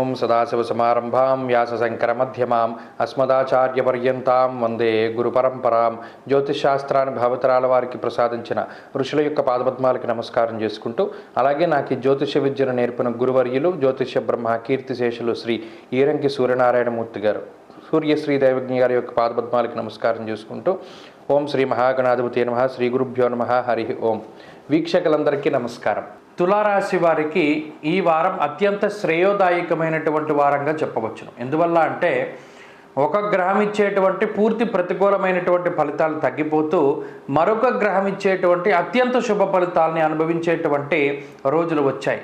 ఓం సదాశివసమారంభాం వ్యాసశంకరమధ్యమాం అస్మదాచార్యపర్యంతాం వందే గురు పరంపరాం. జ్యోతిషాస్త్రాన్ని భావతరాల వారికి ప్రసాదించిన ఋషుల యొక్క పాదపద్మాలకి నమస్కారం చేసుకుంటూ, అలాగే నాకు ఈ జ్యోతిష విద్యను నేర్పిన గురువర్యులు జ్యోతిష బ్రహ్మ కీర్తిశేషులు శ్రీ ఈరంకి సూర్యనారాయణమూర్తి గారు, సూర్యశ్రీ దైవజ్ఞ గారి యొక్క పాదపద్మాలకి నమస్కారం చేసుకుంటూ, ఓం శ్రీ మహాగణాధిపతి నమః, శ్రీ గురుభ్యో నమః, హరి ఓం. వీక్షకులందరికీ నమస్కారం. తులారాశి వారికి ఈ వారం అత్యంత శ్రేయోదాయకమైనటువంటి వారంగా చెప్పవచ్చును. ఎందువల్ల అంటే ఒక గ్రహం ఇచ్చేటువంటి పూర్తి ప్రతికూలమైనటువంటి ఫలితాలు తగ్గిపోతూ మరొక గ్రహం ఇచ్చేటువంటి అత్యంత శుభ ఫలితాలని అనుభవించేటువంటి రోజులు వచ్చాయి.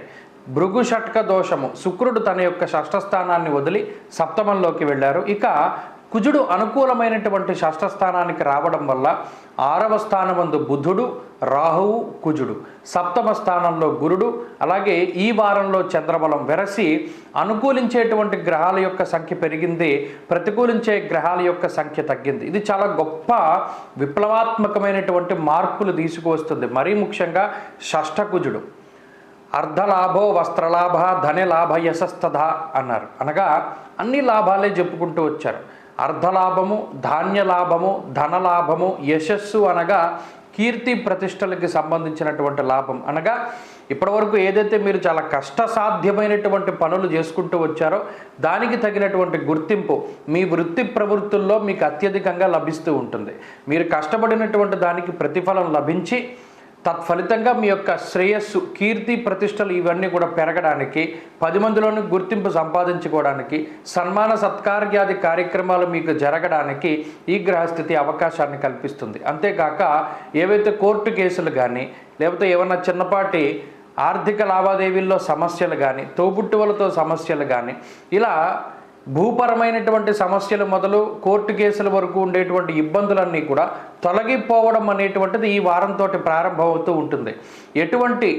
భృగు షట్క దోషము, శుక్రుడు తన యొక్క షష్ఠస్థానాన్ని వదిలి సప్తమంలోకి వెళ్ళారు. ఇక కుజుడు అనుకూలమైనటువంటి షష్ఠస్థానానికి రావడం వల్ల 6వ స్థానమందు బుధుడు, రాహువు, కుజుడు, సప్తమ స్థానంలో గురుడు, అలాగే ఈ వారంలో చంద్రబలం వెరసి అనుకూలించేటువంటి గ్రహాల యొక్క సంఖ్య పెరిగింది, ప్రతికూలించే గ్రహాల యొక్క సంఖ్య తగ్గింది. ఇది చాలా గొప్ప విప్లవాత్మకమైనటువంటి మార్పులు తీసుకువస్తుంది. మరీ ముఖ్యంగా షష్ఠ కుజుడు అర్ధలాభో వస్త్రలాభ ధనలాభ యశస్తథ అన్నారు. అనగా అన్ని లాభాలే చెప్పుకుంటూ వచ్చారు. అర్ధలాభము, ధాన్యలాభము, ధనలాభము, యశస్సు అనగా కీర్తి ప్రతిష్టలకి సంబంధించినటువంటి లాభం. అనగా ఇప్పటివరకు ఏదైతే మీరు చాలా కష్టసాధ్యమైనటువంటి పనులు చేసుకుంటూ వచ్చారో దానికి తగినటువంటి గుర్తింపు మీ వృత్తి ప్రవృత్తుల్లో మీకు అత్యధికంగా లభిస్తూ ఉంటుంది. మీరు కష్టపడినటువంటి దానికి ప్రతిఫలం లభించి తత్ఫలితంగా మీ యొక్క శ్రేయస్సు, కీర్తి ప్రతిష్టలు ఇవన్నీ కూడా పెరగడానికి, 10 మందిలోని గుర్తింపు సంపాదించుకోవడానికి, సన్మాన సత్కార్యాది కార్యక్రమాలు మీకు జరగడానికి ఈ గ్రహస్థితి అవకాశాన్ని కల్పిస్తుంది. అంతేకాక ఏవైతే కోర్టు కేసులు కానీ, లేకపోతే ఏమన్నా చిన్నపాటి ఆర్థిక లావాదేవీల్లో సమస్యలు కానీ, తోబుట్టువులతో సమస్యలు కానీ, ఇలా భూపరమైనటువంటి సమస్యలు మొదలు కోర్టు కేసుల వరకు ఉండేటువంటి ఇబ్బందులన్నీ కూడా తొలగిపోవడం అనేటువంటిది ఈ వారంతో ప్రారంభమవుతూ ఉంటుంది. ఎటువంటి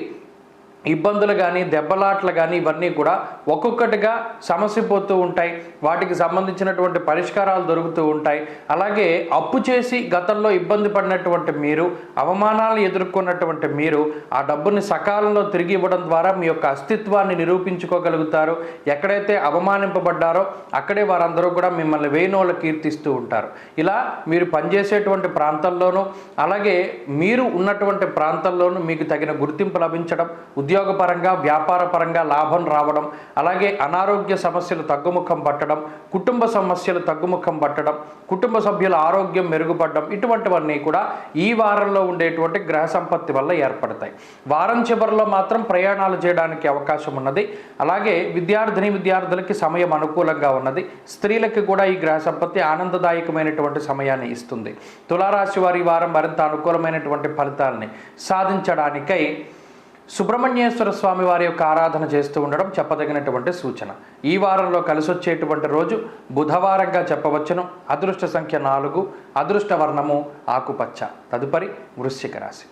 ఇబ్బందులు కానీ, దెబ్బలాట్లు కానీ ఇవన్నీ కూడా ఒక్కొక్కటిగా సమసిపోతూ ఉంటాయి. వాటికి సంబంధించినటువంటి పరిష్కారాలు దొరుకుతూ ఉంటాయి. అలాగే అప్పు చేసి గతంలో ఇబ్బంది పడినటువంటి మీరు, అవమానాలు ఎదుర్కొన్నటువంటి మీరు ఆ డబ్బుని సకాలంలో తిరిగి ఇవ్వడం ద్వారా మీ యొక్క అస్తిత్వాన్ని నిరూపించుకోగలుగుతారు. ఎక్కడైతే అవమానింపబడ్డారో అక్కడే వారందరూ కూడా మిమ్మల్ని వేణోళ్ళ కీర్తిస్తూ ఉంటారు. ఇలా మీరు పనిచేసేటువంటి ప్రాంతంలోనూ, అలాగే మీరు ఉన్నటువంటి ప్రాంతంలోనూ మీకు తగిన గుర్తింపు లభించడం, ఉద్యోగపరంగా, వ్యాపారపరంగా లాభం రావడం, అలాగే అనారోగ్య సమస్యలు తగ్గుముఖం పట్టడం, కుటుంబ సమస్యలు తగ్గుముఖం పట్టడం, కుటుంబ సభ్యుల ఆరోగ్యం మెరుగుపడడం, ఇటువంటివన్నీ కూడా ఈ వారంలో ఉండేటువంటి గ్రహ సంపత్తి వల్ల ఏర్పడతాయి. వారం చివరిలో మాత్రం ప్రయాణాలు చేయడానికి అవకాశం ఉన్నది. అలాగే విద్యార్థులకి సమయం అనుకూలంగా ఉన్నది. స్త్రీలకి కూడా ఈ గ్రహ సంపత్తి ఆనందదాయకమైనటువంటి సమయాన్ని ఇస్తుంది. తులారాశి వారి వారం మరింత అనుకూలమైనటువంటి ఫలితాలని సాధించడానికై సుబ్రహ్మణ్యేశ్వర స్వామి వారి యొక్క ఆరాధన చేస్తూ ఉండడం చెప్పదగినటువంటి సూచన. ఈ వారంలో కలిసి వచ్చేటువంటి రోజు బుధవారంగా చెప్పవచ్చును. అదృష్ట సంఖ్య 4, అదృష్ట వర్ణము ఆకుపచ్చ. తదుపరి వృశ్చిక రాశి.